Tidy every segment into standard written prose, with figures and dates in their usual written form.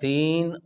3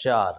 4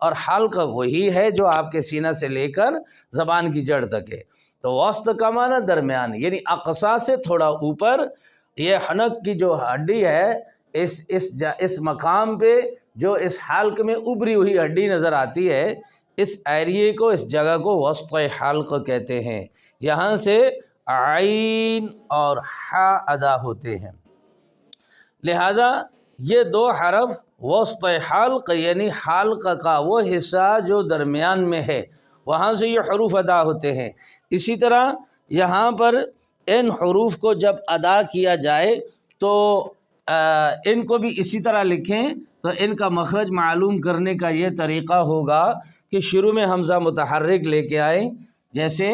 اور حلقہ وہی ہے جو آپ کے سینہ سے لے کر زبان کی جڑ تک ہے۔ تو وسط کا معنی درمیان، یعنی اقصا سے تھوڑا اوپر، یہ حنک کی جو ہڈی ہے اس مقام پہ جو اس حلق میں ابری ہوئی ہڈی نظر آتی ہے، اس ایریے کو، اس جگہ کو وسط حلق کہتے ہیں۔ یہاں سے عین اور حا ادا ہوتے ہیں، لہذا یہ دو حرف وسط حلق یعنی حلق کا وہ حصہ جو درمیان میں ہے، وہاں سے یہ حروف ادا ہوتے ہیں۔ اسی طرح یہاں پر ان حروف کو جب ادا کیا جائے تو ان کو بھی اسی طرح لکھیں تو ان کا مخرج معلوم کرنے کا یہ طریقہ ہوگا کہ شروع میں حمزہ متحرک لے کے آئیں، جیسے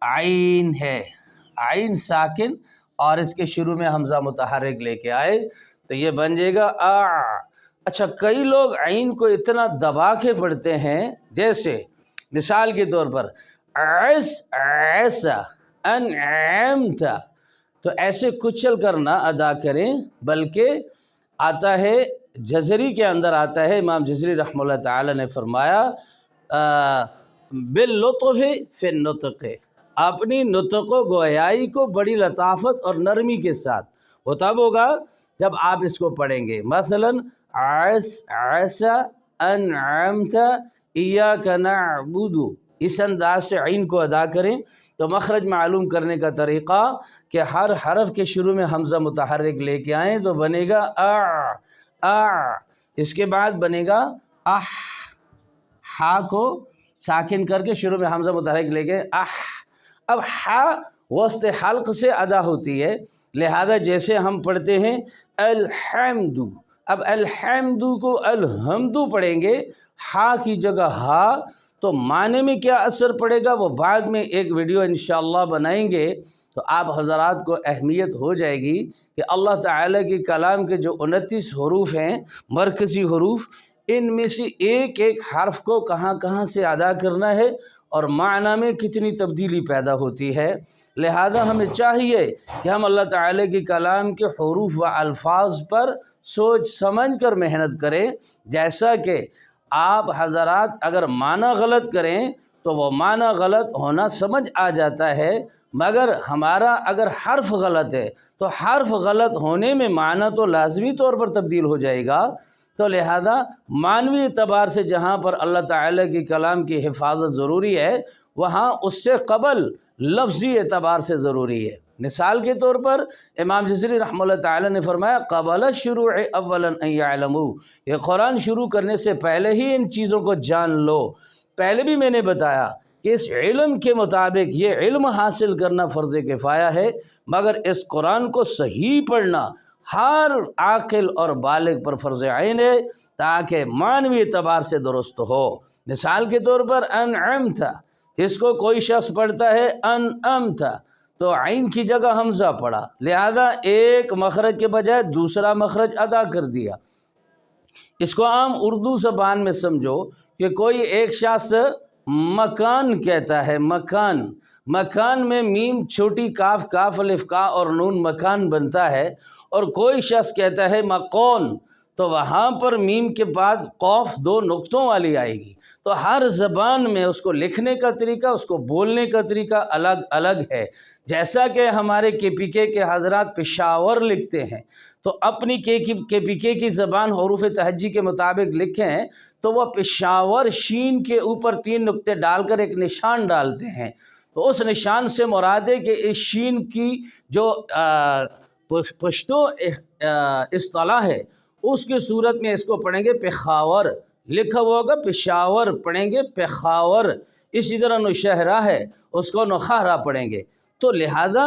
عین ہے، عین ساکن، اور اس کے شروع میں حمزہ متحرک لے کے آئے تو یہ بن جائے گا آ۔ اچھا، کئی لوگ عین کو اتنا دبا کے پڑھتے ہیں، جیسے مثال کے طور پر ایسا انعمت، تو ایسے کچل کر نہ ادا کریں، بلکہ آتا ہے جزری کے اندر آتا ہے، امام جزری رحمہ اللہ تعالی نے فرمایا باللطف فی النطق، اپنی نطق و گویائی کو بڑی لطافت اور نرمی کے ساتھ، وہ تب ہوگا جب آپ اس کو پڑھیں گے۔ مثلا عیسا انعمت ایاک نعبد، اس انداز سے عین کو ادا کریں تو مخرج معلوم کرنے کا طریقہ کہ ہر حرف کے شروع میں حمزہ متحرک لے کے آئیں تو بنے گا اس کے بعد بنے گا ہا کو ساکن کر کے شروع میں حمزہ متحرک لے کے اب ہا وسط حلق سے ادا ہوتی ہے، لہذا جیسے ہم پڑھتے ہیں الحمد، اب الحمد کو الحمد پڑھیں گے، ہا کی جگہ ہا، تو معنی میں کیا اثر پڑے گا وہ بعد میں ایک ویڈیو انشاءاللہ بنائیں گے تو آپ حضرات کو اہمیت ہو جائے گی کہ اللہ تعالیٰ کے کلام کے جو 29 حروف ہیں مرکزی حروف، ان میں سے ایک ایک حرف کو کہاں کہاں سے ادا کرنا ہے اور معنی میں کتنی تبدیلی پیدا ہوتی ہے۔ لہذا ہمیں چاہیے کہ ہم اللہ تعالیٰ کے کلام کے حروف و الفاظ پر سوچ سمجھ کر محنت کریں، جیسا کہ آپ حضرات اگر معنی غلط کریں تو وہ معنی غلط ہونا سمجھ آ جاتا ہے، مگر ہمارا اگر حرف غلط ہے تو حرف غلط ہونے میں معنی تو لازمی طور پر تبدیل ہو جائے گا۔ تو لہذا معنوی اعتبار سے جہاں پر اللہ تعالیٰ کی کلام کی حفاظت ضروری ہے، وہاں اس سے قبل لفظی اعتبار سے ضروری ہے۔ مثال کے طور پر امام جزری رحمہ اللہ تعالیٰ نے فرمایا قبل الشروع اولا ان یعلموا، یہ قرآن شروع کرنے سے پہلے ہی ان چیزوں کو جان لو۔ پہلے بھی میں نے بتایا کہ اس علم کے مطابق یہ علم حاصل کرنا فرض کفایہ ہے، مگر اس قرآن کو صحیح پڑھنا ہر عاقل اور بالغ پر فرض عین ہے تاکہ معنوی اعتبار سے درست ہو۔ مثال کے طور پر انعمت، اس کو کوئی شخص پڑھتا ہے انعمت تو عین کی جگہ حمزہ پڑھا، لہذا ایک مخرج کے بجائے دوسرا مخرج ادا کر دیا۔ اس کو عام اردو زبان میں سمجھو کہ کوئی ایک شخص مکان کہتا ہے، مکان میں میم چھوٹی کاف، کاف الف کا اور نون مکان بنتا ہے، اور کوئی شخص کہتا ہے مکون، تو وہاں پر میم کے بعد قوف دو نقطوں والی آئے گی۔ تو ہر زبان میں اس کو لکھنے کا طریقہ، اس کو بولنے کا طریقہ الگ الگ ہے۔ جیسا کہ ہمارے کے پی کے حضرات پشاور لکھتے ہیں تو اپنی کے پی کے کی زبان حروف تہجی کے مطابق لکھیں تو وہ پشاور شین کے اوپر 3 نقطے ڈال کر ایک نشان ڈالتے ہیں، تو اس نشان سے مراد ہے کہ اس شین کی جو پشتو اصطلاح ہے اس کی صورت میں اس کو پڑھیں گے پخاور، لکھا ہوا ہوگا پشاور، پڑھیں گے پخاور۔ اسی طرح نوشہرہ ہے، اس کو نخارہ پڑھیں گے۔ تو لہذا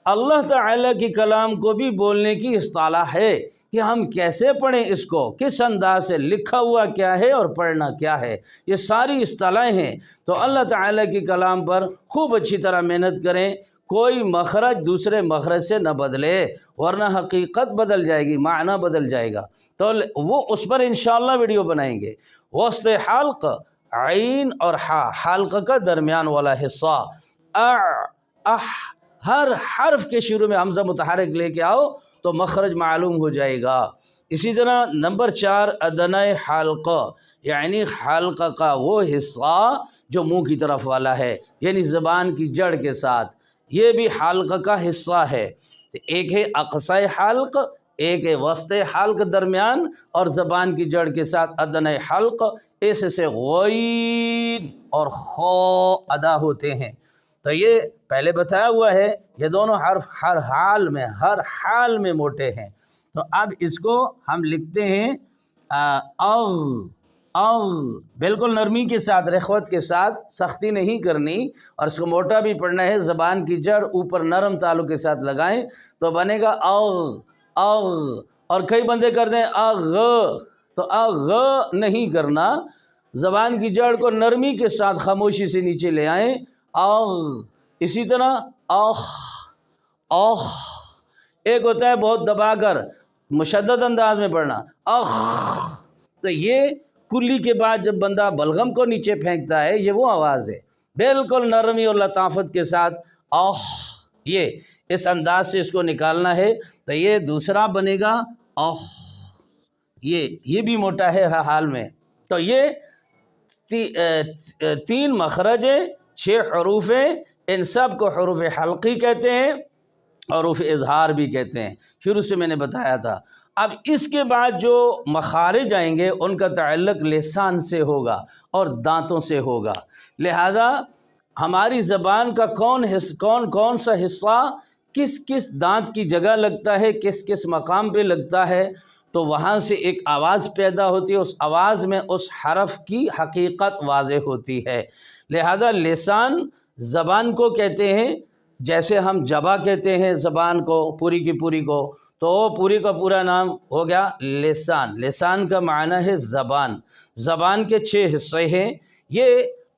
اللہ تعالیٰ کی کلام کو بھی بولنے کی اصطلاح ہے کہ ہم کیسے پڑھیں، اس کو کس انداز سے، لکھا ہوا کیا ہے اور پڑھنا کیا ہے، یہ ساری اصطلاحیں ہیں۔ تو اللہ تعالیٰ کی کلام پر خوب اچھی طرح محنت کریں، کوئی مخرج دوسرے مخرج سے نہ بدلے، ورنہ حقیقت بدل جائے گی، معنی بدل جائے گا۔ تو وہ اس پر انشاءاللہ ویڈیو بنائیں گے۔ وسط حلق عین اور ہا، حلق کا درمیان والا حصہ، ہر حرف کے شروع میں حمزہ متحرک لے کے آؤ تو مخرج معلوم ہو جائے گا۔ اسی طرح نمبر 4 ادنی حلق، یعنی حلقہ کا وہ حصہ جو منہ کی طرف والا ہے، یعنی زبان کی جڑ کے ساتھ، یہ بھی حلقہ کا حصہ ہے۔ ایک ہے اقصی حلق، ایک ہے وسط حلق درمیان، اور زبان کی جڑ کے ساتھ ادنی حلق، اس سے غین اور خا ادا ہوتے ہیں۔ تو یہ پہلے بتایا ہوا ہے، یہ دونوں حرف ہر حال میں موٹے ہیں۔ تو اب اس کو ہم لکھتے ہیں بالکل نرمی کے ساتھ، رخوت کے ساتھ، سختی نہیں کرنی، اور اس کو موٹا بھی پڑھنا ہے۔ زبان کی جڑ اوپر نرم تالو کے ساتھ لگائیں تو بنے گا اور کئی بندے کرتے ہیں تو نہیں کرنا، زبان کی جڑ کو نرمی کے ساتھ خاموشی سے نیچے لے آئیں، اسی طرح ایک ہوتا ہے بہت دبا کر مشدد انداز میں پڑھنا، تو یہ کلی کے بعد جب بندہ بلغم کو نیچے پھینکتا ہے، یہ وہ آواز ہے، بالکل نرمی اور لطافت کے ساتھ یہ اس انداز سے اس کو نکالنا ہے۔ تو یہ دوسرا بنے گا یہ بھی موٹا ہے ہر حال میں۔ تو یہ 3 مخرج ہیں، 6 حروف ہیں، ان سب کو حروف حلقی کہتے ہیں، حروف اظہار بھی کہتے ہیں، شروع سے میں نے بتایا تھا۔ اب اس کے بعد جو مخارج آئیں گے ان کا تعلق لسان سے ہوگا اور دانتوں سے ہوگا، لہذا ہماری زبان کا کون سا حصہ کس دانت کی جگہ لگتا ہے، کس مقام پہ لگتا ہے، تو وہاں سے ایک آواز پیدا ہوتی ہے، اس آواز میں اس حرف کی حقیقت واضح ہوتی ہے۔ لہذا لسان زبان کو کہتے ہیں، جیسے ہم جبہ کہتے ہیں زبان کو، پوری کی پوری کو، تو پوری کا پورا نام ہو گیا لسان۔ لسان کا معنی ہے زبان۔ زبان کے 6 حصے ہیں، یہ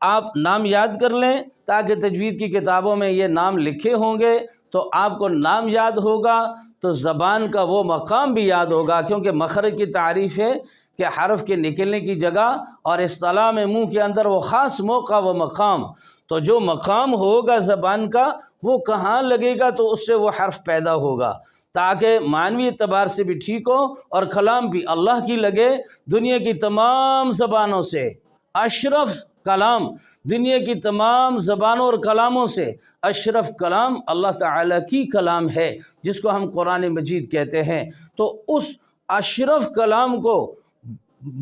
آپ نام یاد کر لیں تاکہ تجوید کی کتابوں میں یہ نام لکھے ہوں گے تو آپ کو نام یاد ہوگا، تو زبان کا وہ مقام بھی یاد ہوگا، کیونکہ مخرج کی تعریف ہے کہ حرف کے نکلنے کی جگہ، اور اصطلاح میں منہ کے اندر وہ خاص موقع و مقام، تو جو مقام ہوگا زبان کا وہ کہاں لگے گا تو اس سے وہ حرف پیدا ہوگا، تاکہ معنوی اعتبار سے بھی ٹھیک ہو اور کلام بھی اللہ کی لگے۔ دنیا کی تمام زبانوں سے اشرف کلام، دنیا کی تمام زبانوں اور کلاموں سے اشرف کلام اللہ تعالیٰ کی کلام ہے، جس کو ہم قرآن مجید کہتے ہیں۔ تو اس اشرف کلام کو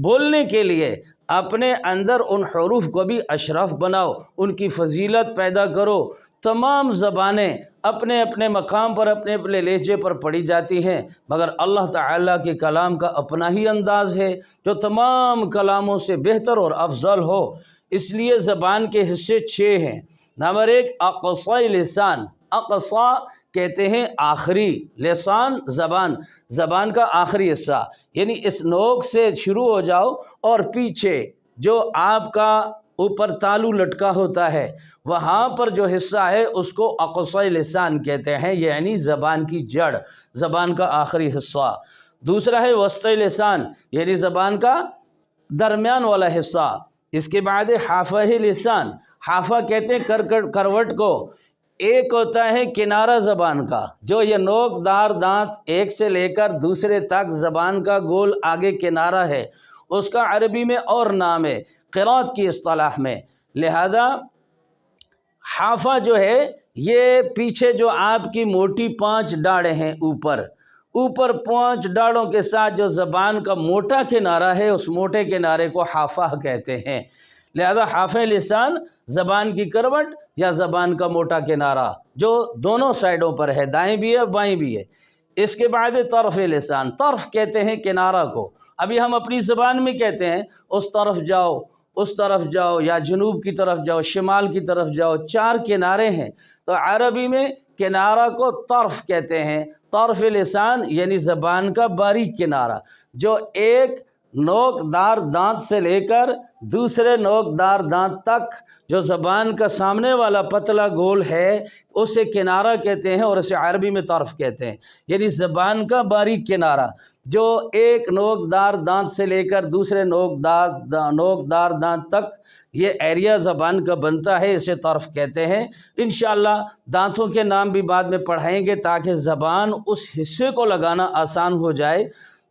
بولنے کے لیے اپنے اندر ان حروف کو بھی اشرف بناؤ، ان کی فضیلت پیدا کرو۔ تمام زبانیں اپنے اپنے مقام پر، اپنے اپنے لہجے پر پڑھی جاتی ہیں، مگر اللہ تعالیٰ کے کلام کا اپنا ہی انداز ہے جو تمام کلاموں سے بہتر اور افضل ہو۔ اس لیے زبان کے حصے 6 ہیں۔ نمبر 1 اقصی لسان، اقصا کہتے ہیں آخری، لسان زبان کا آخری حصہ، یعنی اس نوک سے شروع ہو جاؤ اور پیچھے جو آپ کا اوپر تالو لٹکا ہوتا ہے وہاں پر جو حصہ ہے اس کو اقصی لسان کہتے ہیں، یعنی زبان کی جڑ، زبان کا آخری حصہ۔ دوسرا ہے وسطی لسان، یعنی زبان کا درمیان والا حصہ۔ اس کے بعد حافہ لسان، حافہ کہتے ہیں کروٹ کو۔ ایک ہوتا ہے کنارہ زبان کا، جو یہ نوک دار دانت ایک سے لے کر دوسرے تک زبان کا گول آگے کنارہ ہے، اس کا عربی میں اور نام ہے قرات کی اصطلاح میں۔ لہذا حافہ جو ہے یہ پیچھے جو آپ کی موٹی 5 ڈاڑیں ہیں، اوپر 5 ڈاڑوں کے ساتھ جو زبان کا موٹا کنارہ ہے، اس موٹے کنارے کو حافہ کہتے ہیں۔ لہذا حافہ لسان زبان کی کروٹ یا زبان کا موٹا کنارہ جو دونوں سائڈوں پر ہے، دائیں بھی ہے بائیں بھی ہے۔ اس کے بعد طرف لسان، طرف کہتے ہیں کنارہ کو۔ ابھی ہم اپنی زبان میں کہتے ہیں اس طرف جاؤ، اس طرف جاؤ، یا جنوب کی طرف جاؤ، شمال کی طرف جاؤ، 4 کنارے ہیں، تو عربی میں کنارہ کو طرف کہتے ہیں۔ طرف لسان یعنی زبان کا باریک کنارہ، جو ایک نوک دار دانت سے لے کر دوسرے نوک دار دانت تک جو زبان کا سامنے والا پتلا گول ہے اسے کنارہ کہتے ہیں، اور اسے عربی میں طرف کہتے ہیں، یعنی زبان کا باریک کنارہ جو ایک نوک دار دانت سے لے کر دوسرے نوک دار دانت تک یہ ایریا زبان کا بنتا ہے، اسے طرف کہتے ہیں۔ انشاءاللہ دانتوں کے نام بھی بعد میں پڑھائیں گے تاکہ زبان اس حصے کو لگانا آسان ہو جائے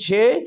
6